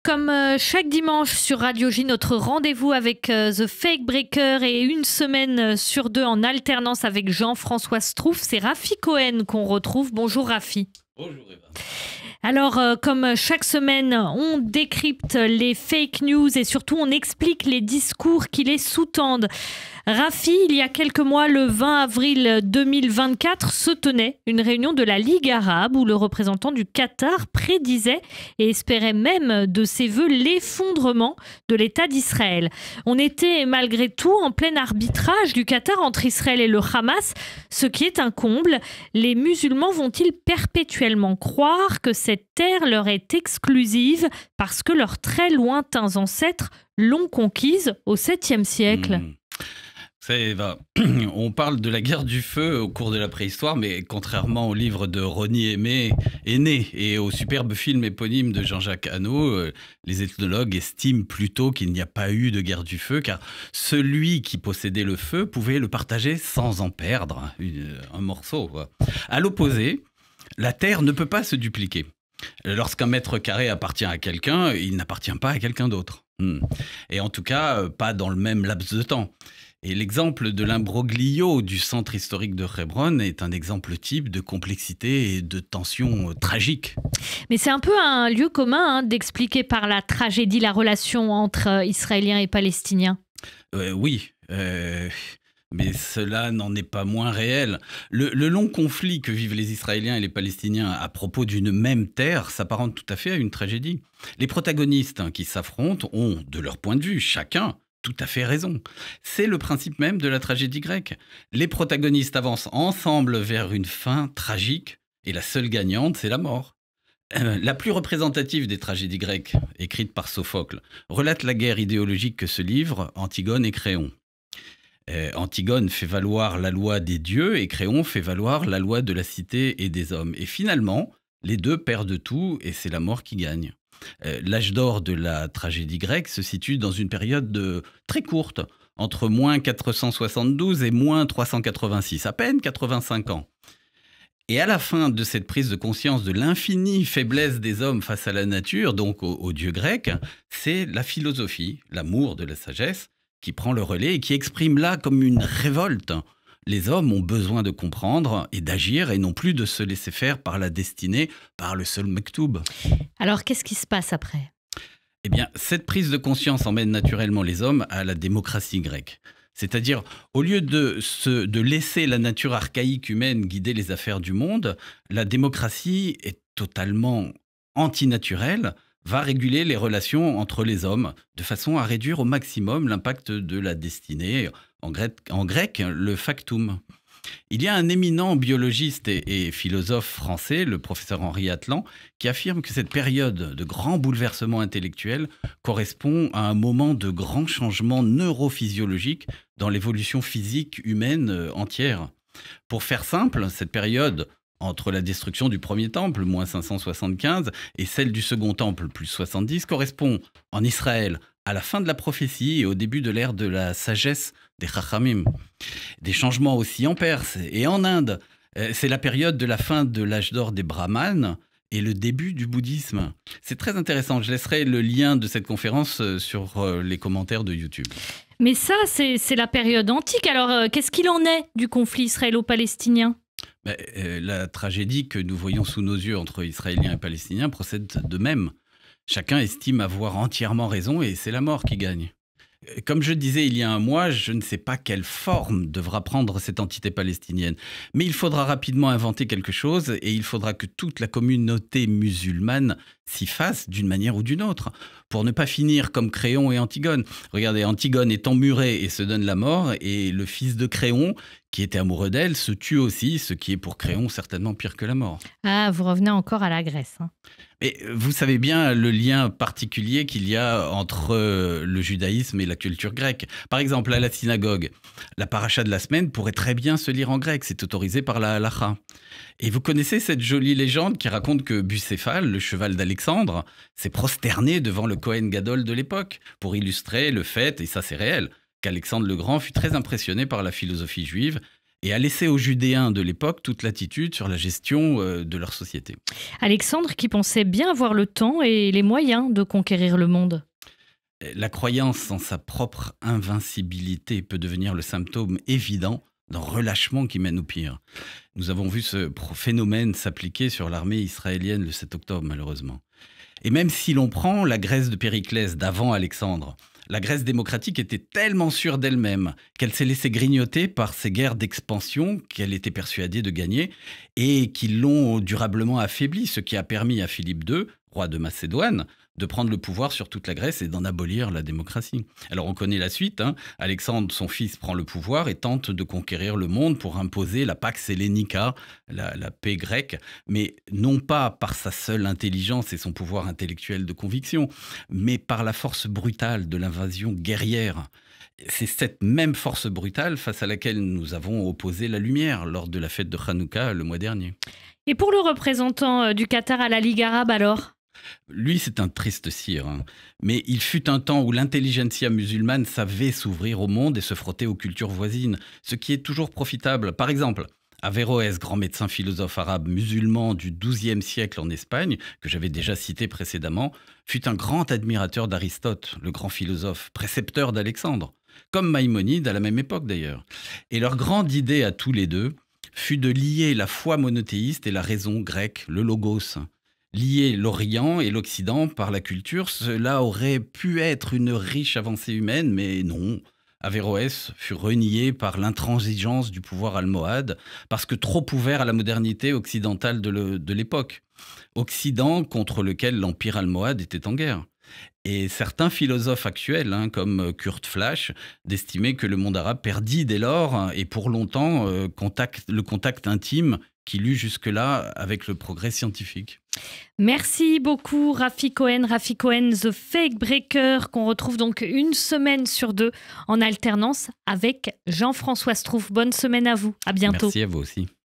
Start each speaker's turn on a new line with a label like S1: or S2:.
S1: Comme chaque dimanche sur Radio J, notre rendez-vous avec The Fake Breaker et une semaine sur deux en alternance avec Jean-François Strouf, c'est Rafi Cohen qu'on retrouve. Bonjour Rafi.
S2: Bonjour Eva.
S1: Alors, comme chaque semaine, on décrypte les fake news et surtout on explique les discours qui les sous-tendent. Rafi, il y a quelques mois, le 20 avril 2024, se tenait une réunion de la Ligue arabe où le représentant du Qatar prédisait et espérait même de ses voeux l'effondrement de l'État d'Israël. On était malgré tout en plein arbitrage du Qatar entre Israël et le Hamas, ce qui est un comble. Les musulmans vont-ils perpétuellement croire que cette terre leur est exclusive parce que leurs très lointains ancêtres l'ont conquise au 7e siècle ?
S2: Ça, Eva, on parle de la guerre du feu au cours de la préhistoire, mais contrairement au livre de Ronnie Aîné et au superbe film éponyme de Jean-Jacques Hano, les ethnologues estiment plutôt qu'il n'y a pas eu de guerre du feu, car celui qui possédait le feu pouvait le partager sans en perdre un morceau. À l'opposé, la terre ne peut pas se dupliquer. Lorsqu'un mètre carré appartient à quelqu'un, il n'appartient pas à quelqu'un d'autre. Et en tout cas, pas dans le même laps de temps. Et l'exemple de l'imbroglio du centre historique de Hébron est un exemple type de complexité et de tension tragique.
S1: Mais c'est un peu un lieu commun d'expliquer par la tragédie la relation entre Israéliens et Palestiniens.
S2: Oui, mais cela n'en est pas moins réel. Le long conflit que vivent les Israéliens et les Palestiniens à propos d'une même terre s'apparente tout à fait à une tragédie. Les protagonistes qui s'affrontent ont, de leur point de vue, chacun, tout à fait raison. C'est le principe même de la tragédie grecque. Les protagonistes avancent ensemble vers une fin tragique et la seule gagnante, c'est la mort. La plus représentative des tragédies grecques, écrite par Sophocle, relate la guerre idéologique que se livrent Antigone et Créon. Antigone fait valoir la loi des dieux et Créon fait valoir la loi de la cité et des hommes. Et finalement, les deux perdent tout et c'est la mort qui gagne. L'âge d'or de la tragédie grecque se situe dans une période très courte, entre moins 472 et moins 386, à peine 85 ans. Et à la fin de cette prise de conscience de l'infinie faiblesse des hommes face à la nature, donc aux dieux grecs, c'est la philosophie, l'amour de la sagesse, qui prend le relais et qui exprime là comme une révolte. Les hommes ont besoin de comprendre et d'agir et non plus de se laisser faire par la destinée, par le seul mektoub.
S1: Alors, qu'est-ce qui se passe après ?
S2: Eh bien, cette prise de conscience emmène naturellement les hommes à la démocratie grecque. C'est-à-dire, au lieu de laisser la nature archaïque humaine guider les affaires du monde, la démocratie est totalement antinaturelle, va réguler les relations entre les hommes de façon à réduire au maximum l'impact de la destinée, en grec, le factum. Il y a un éminent biologiste et philosophe français, le professeur Henri Atlan, qui affirme que cette période de grand bouleversement intellectuel correspond à un moment de grand changement neurophysiologique dans l'évolution physique humaine entière. Pour faire simple, cette période entre la destruction du premier temple, moins 575, et celle du second temple, plus 70, correspond en Israël à la fin de la prophétie et au début de l'ère de la sagesse des Chachamim. Des changements aussi en Perse et en Inde. C'est la période de la fin de l'âge d'or des Brahmanes et le début du bouddhisme. C'est très intéressant. Je laisserai le lien de cette conférence sur les commentaires de YouTube.
S1: Mais ça, c'est la période antique. Alors, qu'est-ce qu'il en est du conflit israélo-palestinien ?
S2: La tragédie que nous voyons sous nos yeux entre Israéliens et Palestiniens procède de même. Chacun estime avoir entièrement raison et c'est la mort qui gagne. Comme je disais il y a un mois, je ne sais pas quelle forme devra prendre cette entité palestinienne. Mais il faudra rapidement inventer quelque chose et il faudra que toute la communauté musulmane s'y fasse d'une manière ou d'une autre, pour ne pas finir comme Créon et Antigone. Regardez, Antigone est emmurée et se donne la mort, et le fils de Créon, qui était amoureux d'elle, se tue aussi, ce qui est pour Créon certainement pire que la mort.
S1: Ah, vous revenez encore à la Grèce.
S2: Mais vous savez bien le lien particulier qu'il y a entre le judaïsme et la culture grecque. Par exemple, à la synagogue, la paracha de la semaine pourrait très bien se lire en grec, c'est autorisé par la halakha. Et vous connaissez cette jolie légende qui raconte que Bucéphale, le cheval d'Alexandre, s'est prosterné devant le Kohen Gadol de l'époque pour illustrer le fait, et ça c'est réel, qu'Alexandre le Grand fut très impressionné par la philosophie juive et a laissé aux Judéens de l'époque toute latitude sur la gestion de leur société.
S1: Alexandre qui pensait bien avoir le temps et les moyens de conquérir le monde.
S2: La croyance en sa propre invincibilité peut devenir le symptôme évident d'un relâchement qui mène au pire. Nous avons vu ce phénomène s'appliquer sur l'armée israélienne le 7 octobre, malheureusement. Et même si l'on prend la Grèce de Périclès d'avant Alexandre, la Grèce démocratique était tellement sûre d'elle-même qu'elle s'est laissée grignoter par ces guerres d'expansion qu'elle était persuadée de gagner et qui l'ont durablement affaiblie, ce qui a permis à Philippe II, roi de Macédoine, de prendre le pouvoir sur toute la Grèce et d'en abolir la démocratie. Alors on connaît la suite, Alexandre, son fils, prend le pouvoir et tente de conquérir le monde pour imposer la Pax Hellenica, la paix grecque, mais non pas par sa seule intelligence et son pouvoir intellectuel de conviction, mais par la force brutale de l'invasion guerrière. C'est cette même force brutale face à laquelle nous avons opposé la lumière lors de la fête de Hanouka le mois dernier.
S1: Et pour le représentant du Qatar à la Ligue arabe alors ?
S2: Lui, c'est un triste sire. Mais il fut un temps où l'intelligentsia musulmane savait s'ouvrir au monde et se frotter aux cultures voisines, ce qui est toujours profitable. Par exemple, Averroès, grand médecin philosophe arabe musulman du XIIe siècle en Espagne, que j'avais déjà cité précédemment, fut un grand admirateur d'Aristote, le grand philosophe, précepteur d'Alexandre, comme Maïmonide à la même époque d'ailleurs. Et leur grande idée à tous les deux fut de lier la foi monothéiste et la raison grecque, le logos. Lier l'Orient et l'Occident par la culture, cela aurait pu être une riche avancée humaine, mais non. Averroès fut renié par l'intransigeance du pouvoir almohade, parce que trop ouvert à la modernité occidentale de l'époque. Occident contre lequel l'empire almohade était en guerre. Et certains philosophes actuels, comme Kurt Flasch, d'estimer que le monde arabe perdit dès lors, et pour longtemps, le contact intime qu'il eut jusque-là avec le progrès scientifique.
S1: Merci beaucoup Rafi Cohen, The Fake Breaker, qu'on retrouve donc une semaine sur 2 en alternance avec Jean-François Strouf. Bonne semaine à vous, à bientôt.
S2: Merci à vous aussi.